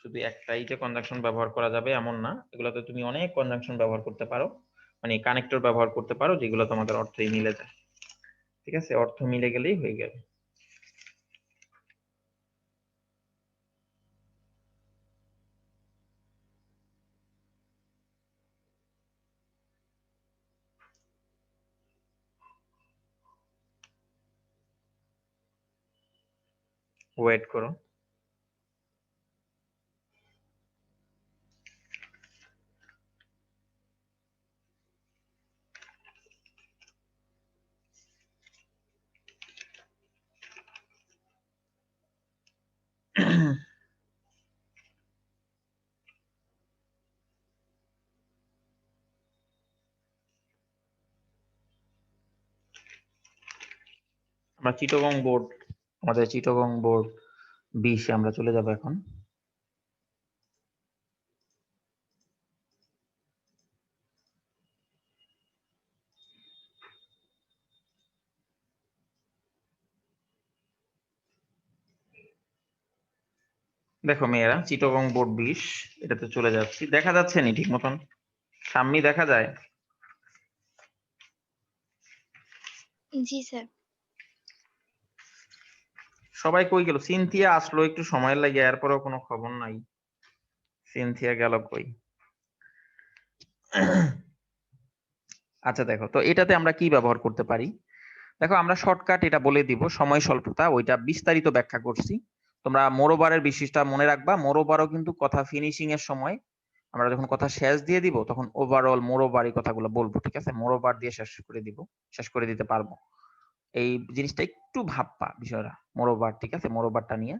শুধু একটাই যে কনজাংশন ব্যবহার করা যাবে এমন না, এগুলাতে তুমি অনেক কনজাংশন ব্যবহার করতে পারো, মানে কানেক্টর ব্যবহার করতে পারো যেগুলো তোমাদের অর্থই মিলে যায়, ঠিক আছে। অর্থ মিলে গেলেই হয়ে গেল। ওয়েট করো। আমরা চিটাগং বোর্ড, আমাদের চিটাগং বোর্ড 20 আমরা চলে যাব এখন। দেখো মেয়েরা, চিটাগং বোর্ড 20 এটাতে চলে যাচ্ছি। দেখা যাচ্ছে নি ঠিক মতন? সামনে দেখা যায়? জি স্যার। সবাই কই গেল? সিনথিয়া আসলো একটু সময় লাগে, এরপরেও কোনো খবর নাই। সিনথিয়া গেল কই? আচ্ছা দেখো তো এটাতে আমরা কি ব্যবহার করতে পারি। দেখো আমরা শর্টকাট এটা বলে দিব, সময় স্বল্পতা ওইটা বিস্তারিত ব্যাখ্যা করছি। তোমরা মোরওভারের বিশেষটা মনে রাখবা, মোরওভারও কিন্তু কথা ফিনিশিং এর সময় আমরা যখন কথা শেষ দিয়ে দিব তখন ওভারঅল মোরওভার এই কথাগুলো বলবো, ঠিক আছে। মোরওভার দিয়ে শেষ করে দিব, শেষ করে দিতে পারবো। এই জিনিসটা একটু ভাববা বিষয়টা, মোরওভার, ঠিক আছে। মোরওভারটা নিয়ে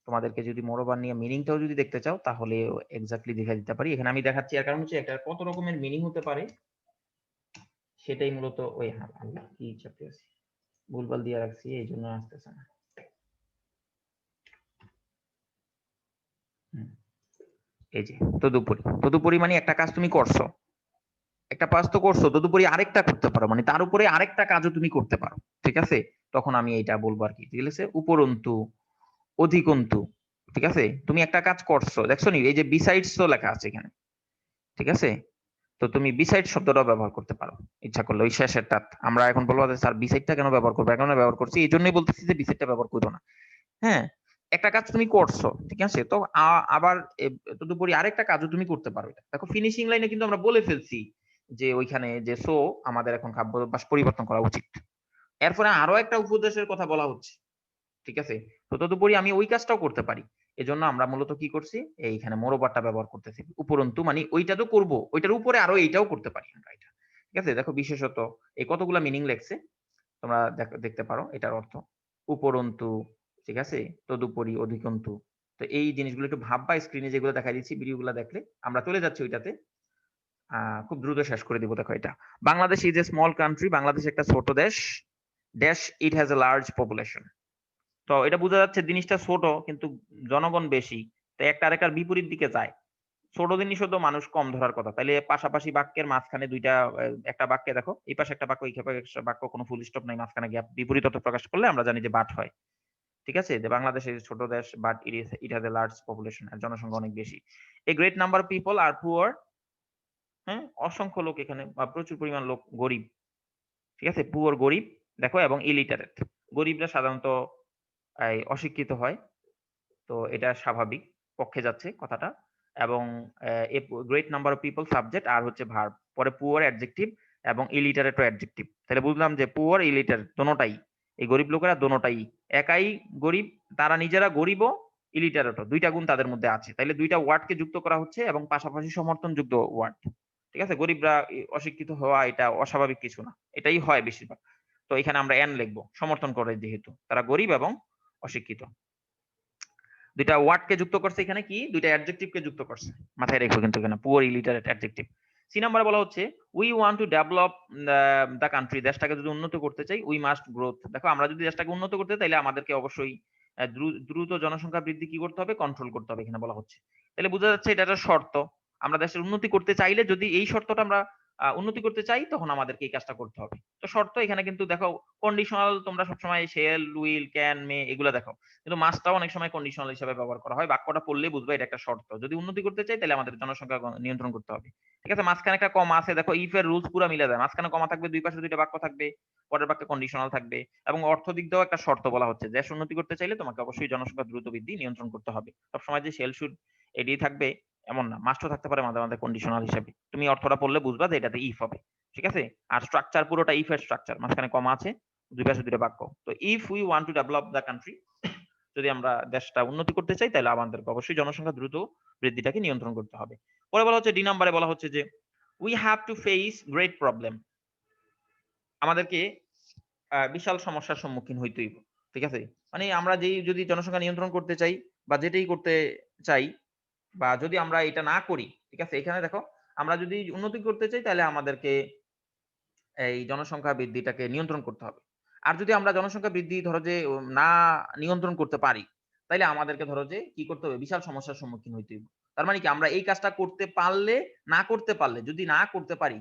তোমাদেরকে যদি মোরওভার নিয়ে মিনিংটাও যদি দেখতে চাও তাহলে এক্স্যাক্টলি দেখা দিতে পারি। এখানে আমি দেখাচ্ছি এর কারণ হচ্ছে এটা কত রকমের মিনিং হতে পারে সেটাই মূলত ওই আল্লাহ কি চাপতে আছি, ভুলভাল দিয়ে রাখছি এই জন্য আসতেছে না। এই যে তদুপরি, তদুপরি মানে একটা কাজ তুমি করছো, একটা কাজ তো করছো, তদুপরি আরেকটা করতে পারো, মানে তার উপরে আরেকটা কাজও তুমি করতে পারো, ঠিক আছে। তখন আমি এইটা বলবো আর কি, ঠিক আছে। উপরন্তু, অধিকন্তু, ঠিক আছে। তুমি একটা কাজ করছো, দেখছো নি এই যে বিসাইডস তো লেখা আছে এখানে, ঠিক আছে। তো তুমি বিসাইড শব্দটাও ব্যবহার করতে পারো ইচ্ছা করলে, ওই শেষেরটা। আমরা এখন বলবো যে স্যার বিসাইডটা কেন ব্যবহার করবো, এখন ব্যবহার করছি এই জন্যই বলতেছি যে বিসাইডটা ব্যবহার করবো না। হ্যাঁ, একটা কাজ তুমি করছো, ঠিক আছে, তো আবার তদুপরি আরেকটা কাজও তুমি করতে পারো। দেখো ফিনিশিং লাইনে কিন্তু আমরা বলে ফেলছি যে ওইখানে যে সো আমাদের এখন খাদ্যাভ্যাস পরিবর্তন করা উচিত। এরপরে আরো একটা উপদেশের কথা বলা হচ্ছে, ঠিক আছে? তো তদুপরি আমি ওই কাজটাও করতে পারি। এজন্য আমরা মূলত কি করছি? এইখানে মোরওভারটা ব্যবহার করতেছি। উপরন্তু মানে ওইটা তো করব, ওইটার উপরে আরো এইটাও করতে পারি আমরা এটা। ঠিক আছে? দেখো বিশেষত এই কতগুলা মিনিং লেখছে। তোমরা দেখতে পারো এটার অর্থ। উপরন্তু, ঠিক আছে? তদুপরি, অধিকন্তু। তো এই জিনিসগুলো একটু ভাববা, স্ক্রিনে যেগুলো দেখাই দিচ্ছি ভিডিওগুলো দেখলে। আমরা চলে যাচ্ছি ওইটাতে। খুব দ্রুত শেষ করে দিব দেখো এটা। Bangladesh is a small country, Bangladesh একটা ছোট দেশ। Dash it has a large population. তো এটা বোঝা যাচ্ছে জিনিসটা ছোট কিন্তু জনগণ বেশি। তো একটা আরেকটার বিপরীত দিকে যায়। ছোট জিনিসও তো মানুষ কম ধরার কথা। তাইলে পাশাপাশি বাক্যের মাঝখানে দুইটা একটা বাক্যে দেখো এই পাশে একটা বাক্য, এই পাশে একটা বাক্য, কোনো ফুল স্টপ নাই, মাঝখানে গ্যাপ, বিপরীত অর্থ প্রকাশ করলে আমরা জানি যে বাট হয়। ঠিক আছে? যে বাংলাদেশ is ছোট দেশ but it has a large population, এর জনসংখ্যা অনেক বেশি। A great number of people are poor, হ্যাঁ? অসংখ্য লোক এখানে বা প্রচুর পরিমাণ লোক গরিব। ঠিক আছে? পুয়ার গরিব দেখো, এবং ইলিটারেট। গরিবরা সাধারণত অশিক্ষিত হয়। তো এটা স্বাভাবিক পক্ষে যাচ্ছে কথাটা। এবং a great number of people subject আর হচ্ছে ভার্ব, পরে পুয়ার অ্যাডজেক্টিভ এবং ইলিটারেটও অ্যাডজেক্টিভ। তাহলে বুঝলাম যে পুয়ার ইলিটারেট দোনোটাই, এই গরিব লোকেরা দোনোটাই, একাই গরিব, তারা নিজেরা গরিবও, ইলিটারেটও, দুইটা গুণ তাদের মধ্যে আছে। তাইলে দুইটা ওয়ার্ডকে যুক্ত করা হচ্ছে এবং পাশাপাশি সমর্থন যুক্ত ওয়ার্ড। ঠিক আছে? গরিবরা অশিক্ষিত হওয়া এটা অস্বাভাবিক কিছু না, এটাই হয় বেশিরভাগ। তো এখানে আমরা এন লিখবো, সমর্থন করে, যেহেতু তারা গরিব এবং অশিক্ষিত। দুইটা ওয়ার্ডকে যুক্ত করছে এখানে, কি দুইটা অ্যাডজেক্টিভকে যুক্ত করছে, মাথায় রেখো কিন্তু এখানে পুয়ার ইলিটারেট অ্যাডজেক্টিভ। সি নাম্বারে বলা হচ্ছে we want to develop the country, দেশটাকে যদি উন্নত করতে চাই, উই মাস্ট গ্রোথ। দেখো আমরা যদি দেশটাকে উন্নত করতে চাই তাহলে আমাদেরকে অবশ্যই দ্রুত জনসংখ্যা বৃদ্ধি কি করতে হবে, কন্ট্রোল করতে হবে এখানে বলা হচ্ছে। তাহলে বোঝা যাচ্ছে এটা একটা শর্ত। আমরা দেশের উন্নতি করতে চাইলে, যদি এই শর্তটা আমরা উন্নতি করতে চাই, তখন আমাদেরকে এই কাজটা করতে হবে। তো শর্ত এখানে কিন্তু দেখো কন্ডিশনাল, তোমরা সবসময় শেল, উইল, ক্যান, মে এগুলো দেখো, কিন্তু মাস্টটাও অনেক সময় কন্ডিশনাল হিসেবে ব্যবহার করা হয়। বাক্যটা পড়লেই বুঝবে এটা একটা শর্ত। যদি উন্নতি করতে চাই তাহলে আমাদের জনসংখ্যা নিয়ন্ত্রণ করতে হবে। ঠিক আছে? মাঝখানে একটা কমা আছে দেখো, ইফ এর রুলস পুরো মিলে যায়। মাঝখানে কমা থাকবে, দুই পাশে দুইটা বাক্য থাকবে, পরের বাক্যে কন্ডিশনাল থাকবে, এবং অর্থ দিক দিয়েও একটা শর্ত বলা হচ্ছে। দেশ উন্নতি করতে চাইলে তোমাকে অবশ্যই জনসংখ্যা দ্রুত বৃদ্ধি নিয়ন্ত্রণ করতে হবে। সবসময় যে শেল শুড এডি থাকবে এমন না, মাস্টও থাকতে পারে মাঝে মাঝে কন্ডিশনাল হিসেবে। তুমি অর্থটা পড়লে বুঝবা যে এটাতে ইফ হবে। ঠিক আছে? আর স্ট্রাকচার পুরোটা ইফ এর স্ট্রাকচার, মাঝখানে কমা আছে, দুই পাশে দুইটা বাক্য। তো if we want to develop the country, যদি আমরা দেশটা উন্নতি করতে চাই তাহলে আমাদেরকে অবশ্যই জনসংখ্যা দ্রুত বৃদ্ধিটাকে নিয়ন্ত্রণ করতে হবে। পরে বলা হচ্ছে ডি নাম্বারে বলা হচ্ছে যে we have to face great problem, আমাদেরকে বিশাল সমস্যার সম্মুখীন হইতে হইব। ঠিক আছে? মানে আমরা যদি জনসংখ্যা নিয়ন্ত্রণ করতে চাই বা যেটাই করতে চাই, বা যদি আমরা এটা না করি, ঠিক আছে? এখানে দেখো, আমরা যদি উন্নতি করতে চাই তাহলে আমাদেরকে এই জনসংখ্যা বৃদ্ধিটাকে নিয়ন্ত্রণ করতে হবে। আর যদি আমরা জনসংখ্যা বৃদ্ধি ধরো যে না নিয়ন্ত্রণ করতে পারি, তাইলে আমাদেরকে ধরো যে কি করতে হবে, বিশাল সমস্যার সম্মুখীন হইতে হবে। তার মানে কি, আমরা এই কাজটা করতে পারলে, না করতে পারলে, যদি না করতে পারি,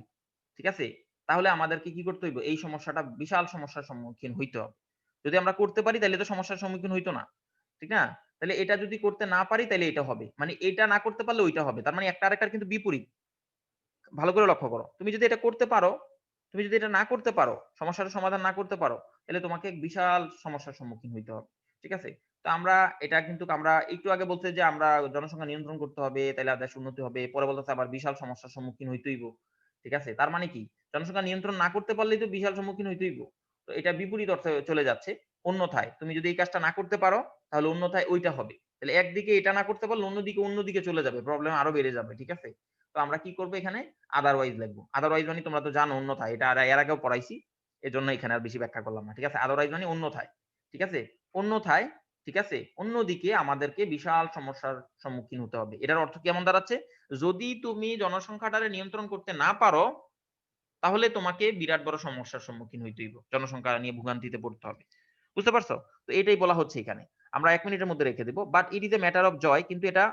ঠিক আছে, তাহলে আমাদেরকে কি করতে হইব, এই সমস্যাটা, বিশাল সমস্যার সম্মুখীন হইতে হবে। যদি আমরা করতে পারি তাহলে তো সমস্যার সম্মুখীন হইতো না, ঠিক না? তাহলে এটা যদি করতে না পারি তাহলে এটা হবে, মানে এটা না করতে পারলে ওইটা হবে। তার মানে একটা আরেকটার কিন্তু বিপরীত। ভালো করে লক্ষ্য করো, তুমি যদি এটা করতে পারো, তুমি যদি এটা না করতে পারো, সমস্যার সমাধান না করতে পারো, তাহলে তোমাকে বিশাল সমস্যার সম্মুখীন হইতে হবে। ঠিক আছে? তো আমরা এটা কিন্তু, আমরা একটু আগে বলতে যে আমরা জনসংখ্যা নিয়ন্ত্রণ করতে হবে তাহলে দেশ উন্নতি হবে, পরে বলতেছে আবার বিশাল সমস্যার সম্মুখীন হইতে হইব। ঠিক আছে? তার মানে কি, জনসংখ্যা নিয়ন্ত্রণ না করতে পারলেই তো বিশাল সম্মুখীন হইতে হইব। তো এটা বিপরীত অর্থে চলে যাচ্ছে। অন্যথায় তুমি যদি এই কাজটা না করতে পারো তাহলে অন্যথায় ওইটা হবে। তাহলে একদিকে এটা না করতে পারলে অন্যদিকে চলে যাবে, প্রবলেম আরো বেড়ে যাবে। ঠিক আছে? তো আমরা কি করব, এখানে আদারওয়াইজ লিখবো। আদারওয়াইজ মানে তোমরা তো জানো অন্যথায়, এটা এর আগেও পড়াইছি, এজন্য এখানে আর বেশি ব্যাখ্যা করলাম না। ঠিক আছে? আদারওয়াইজ মানে অন্যথায়। ঠিক আছে? অন্যথায়, ঠিক আছে, অন্যদিকে আমাদেরকে বিশাল সমস্যার সম্মুখীন হতে হবে। এটার অর্থ কেমন দাঁড়াচ্ছে, যদি তুমি জনসংখ্যাটারে নিয়ন্ত্রণ করতে না পারো তাহলে তোমাকে বিরাট বড় সমস্যার সম্মুখীন হইতে হইব, জনসংখ্যা নিয়ে ভোগান্তিতে পড়তে হবে। বুঝতে পারছো? তো এটাই বলা হচ্ছে এখানে। আমরা 1 মিনিটের মধ্যে রেখে দেব, but it is a matter of joy, কিন্তু এটা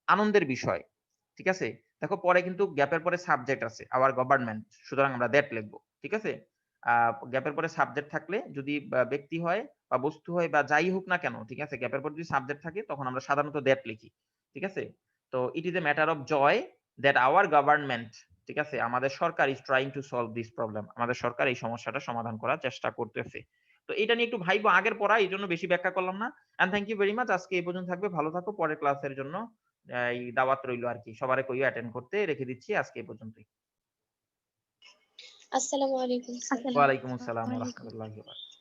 আনন্দের বিষয়। ঠিক আছে? দেখো পরে কিন্তু গ্যাপের পরে সাবজেক্ট আছে, আওয়ার গভর্নমেন্ট, সুতরাং আমরা দ্যাট লিখবো। ঠিক আছে? গ্যাপের পরে সাবজেক্ট থাকলে, যদি ব্যক্তি হয় বা বস্তু হয় বা যাই হোক না কেন, ঠিক আছে, গ্যাপের পরে যদি সাবজেক্ট থাকে তখন আমরা সাধারণত দ্যাট লিখি। ঠিক আছে? তো it is a matter of joy that our government, ঠিক আছে, আমাদের সরকার is trying to solve this problem, আমাদের সরকার এই সমস্যাটা সমাধান করার চেষ্টা করতেছে। তো এটা নিয়ে একটু ভাইবো, আগের পড়া, এই জন্য বেশি ব্যাখ্যা করলাম না। And thank you very much. আজকে এই পর্যন্ত থাকবে, ভালো থাকো। পরের ক্লাসের জন্য এই দাওয়াত রইলো আর কি, সবারে কইও অ্যাটেন্ড করতে, রেখে দিচ্ছি আজকে এই পর্যন্তই। আসসালামু আলাইকুম স্যার। ওয়ালাইকুম আসসালাম ওয়া রাহমাতুল্লাহি ওয়া বারাকাতুহু।